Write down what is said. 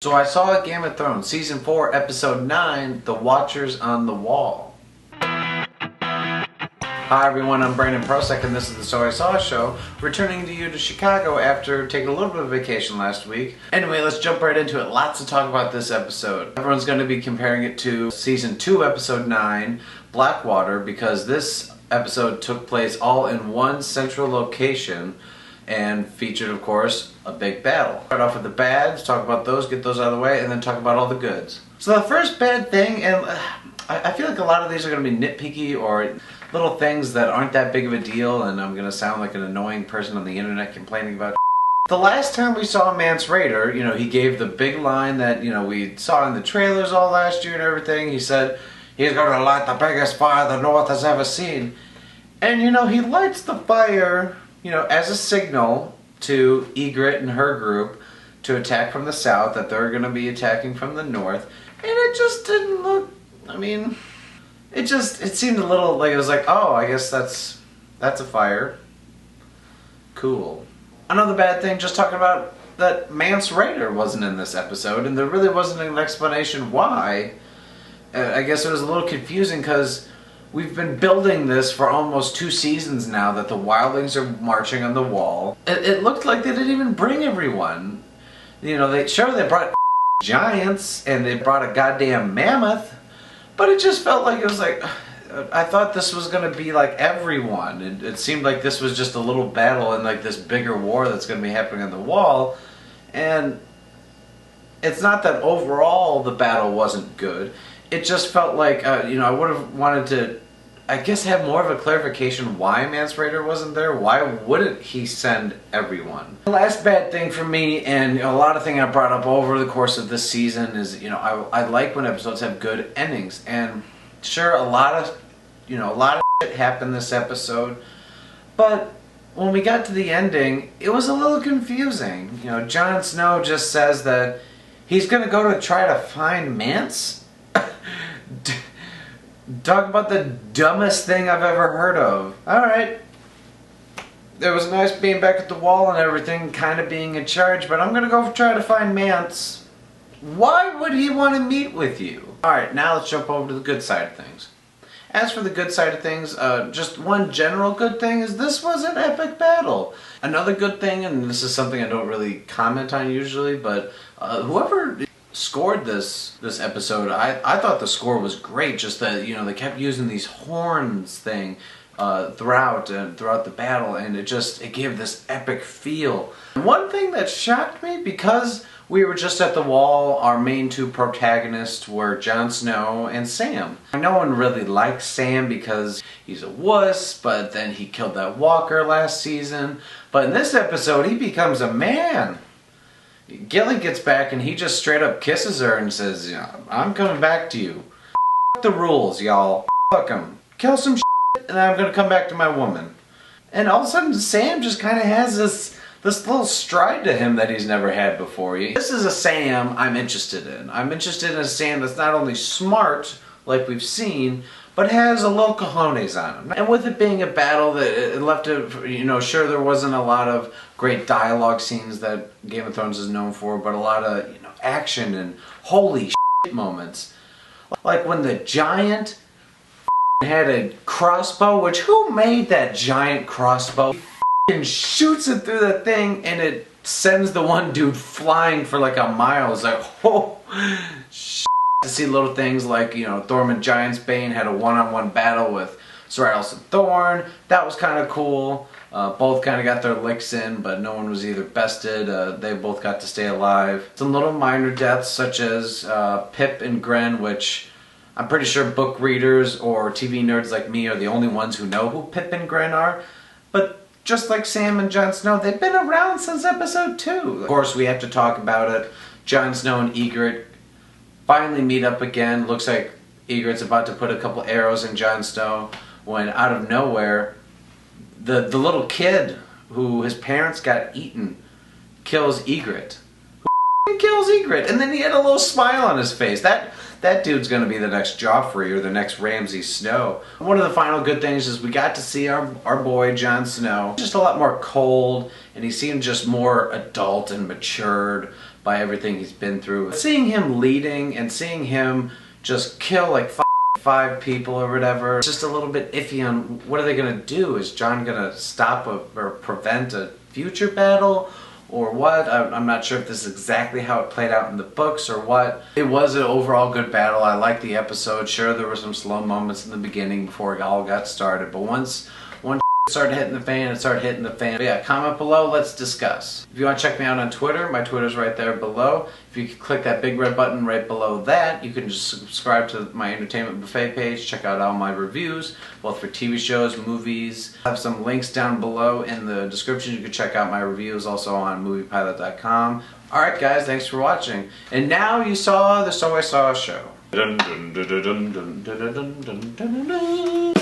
So I saw Game of Thrones, Season 4, Episode 9, The Watchers on the Wall. Hi everyone, I'm Brandon Prosek and this is the So I Saw Show, returning to you to Chicago after taking a little bit of vacation last week. Anyway, let's jump right into it. Lots to talk about this episode. Everyone's going to be comparing it to Season 2, Episode 9, Blackwater, because this episode took place all in one central location and featured, of course, a big battle. Start off with the bads, talk about those, get those out of the way, and then talk about all the goods. So the first bad thing, and I feel like a lot of these are going to be nitpicky or little things that aren't that big of a deal, and I'm going to sound like an annoying person on the internet complaining about The last time we saw Mance Rayder, he gave the big line that, we saw in the trailers all last year and everything. He said, he's going to light the biggest fire the North has ever seen. And, he lights the fire, as a signal to Ygritte and her group to attack from the south, that they're going to be attacking from the north. And it just didn't look, it seemed a little like, it was like, oh, I guess that's a fire. Cool. Another bad thing, just talking about that Mance Rayder wasn't in this episode, and there really wasn't an explanation why. I guess it was a little confusing because we've been building this for almost 2 seasons now, that the wildlings are marching on the wall. It looked like they didn't even bring everyone. They brought giants and they brought a goddamn mammoth, but it just felt like it was like, I thought this was going to be like everyone. It seemed like this was just a little battle in like this bigger war that's going to be happening on the wall. And it's not that overall the battle wasn't good. It just felt like, I would have wanted to, I guess, have more of a clarification why Mance Rayder wasn't there. Why wouldn't he send everyone? The last bad thing for me, and a lot of things I brought up over the course of this season, is, I like when episodes have good endings. And sure, a lot of shit happened this episode, but when we got to the ending, it was a little confusing. Jon Snow just says that he's going to go to try to find Mance. Talk about the dumbest thing I've ever heard of. Alright. It was nice being back at the wall and everything, kind of being in charge, but I'm gonna go try to find Mance. Why would he want to meet with you? Alright, now let's jump over to the good side of things. As for the good side of things, just one general good thing is this was an epic battle. Another good thing, and this is something I don't really comment on usually, but whoever scored this episode, I thought the score was great. Just that they kept using these horns thing throughout the battle, and it gave this epic feel. One thing that shocked me, because we were just at the wall, our main 2 protagonists were Jon Snow and Sam. No one really likes Sam because he's a wuss, but then he killed that walker last season. But in this episode, he becomes a man. Gilly gets back and he just straight up kisses her and says, I'm coming back to you. F the rules, y'all. Fuck them. Kill some shit and I'm gonna come back to my woman. And all of a sudden Sam just kind of has this little stride to him that he's never had before. This is a Sam I'm interested in. I'm interested in a Sam that's not only smart, like we've seen, but has a little cojones on him. And with it being a battle, that it left it, sure, there wasn't a lot of great dialogue scenes that Game of Thrones is known for, but a lot of, action and holy shit moments. Like when the giant had a crossbow, which who made that giant crossbow? He shoots it through the thing and it sends the one dude flying for like a mile. It's like, oh, shit. To see little things like, Tormund Giantsbane had a one-on-one battle with Sir Alison Thorne. That was kind of cool. Both kind of got their licks in, but no one was either bested. They both got to stay alive. Some little minor deaths, such as Pip and Gren, which I'm pretty sure book readers or TV nerds like me are the only ones who know who Pip and Gren are. But just like Sam and Jon Snow, they've been around since episode 2. Of course, we have to talk about it. Jon Snow and Ygritte finally meet up again. Looks like Ygritte's about to put a couple arrows in Jon Snow when out of nowhere the little kid who his parents got eaten kills Ygritte. Who kills Ygritte? And then he had a little smile on his face. That dude's gonna be the next Joffrey or the next Ramsay Snow. One of the final good things is we got to see our boy Jon Snow. Just a lot more cold, and he seemed just more adult and matured by everything he's been through. Seeing him leading and seeing him just kill like 5 people or whatever, it's just a little bit iffy on what are they gonna do. Is Jon gonna stop or prevent a future battle or what? I'm not sure if this is exactly how it played out in the books or what. It was an overall good battle. I liked the episode. Sure, there were some slow moments in the beginning before it all got started, but once started hitting the fan, it started hitting the fan. But yeah, comment below, let's discuss. If you want to check me out on Twitter, my Twitter's right there below. If you click that big red button right below that, you can just subscribe to my Entertainment Buffet page, check out all my reviews, both for TV shows, movies. I have some links down below in the description. You can check out my reviews also on moviepilot.com. Alright guys, thanks for watching. And now you saw the So I Saw a Show. Dun, dun, dun, dun, dun, dun, dun, dun, dun, dun, dun.